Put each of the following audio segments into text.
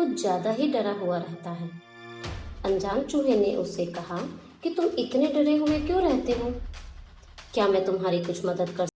कुछ ज्यादा ही डरा हुआ रहता है। अनजान चूहे ने उससे कहा कि तुम इतने डरे हुए क्यों रहते हो? क्या मैं तुम्हारी कुछ मदद कर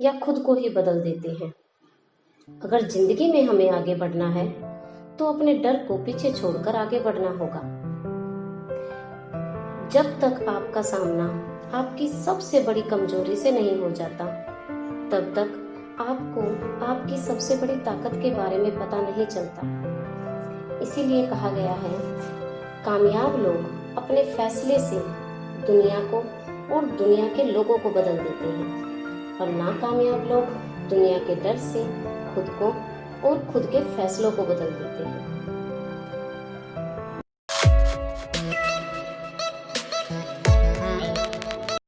या खुद को ही बदल देते हैं। अगर जिंदगी में हमें आगे बढ़ना है तो अपने डर को पीछे छोड़कर आगे बढ़ना होगा। जब तक आपका सामना आपकी सबसे बड़ी कमजोरी से नहीं हो जाता, तब तक आपको आपकी सबसे बड़ी ताकत के बारे में पता नहीं चलता। इसीलिए कहा गया है, कामयाब लोग अपने फैसले से दुनिया को और दुनिया के लोगों को बदल देते हैं, और नाकामयाब लोग दुनिया के डर से खुद को और खुद के फैसलों को बदल देते हैं।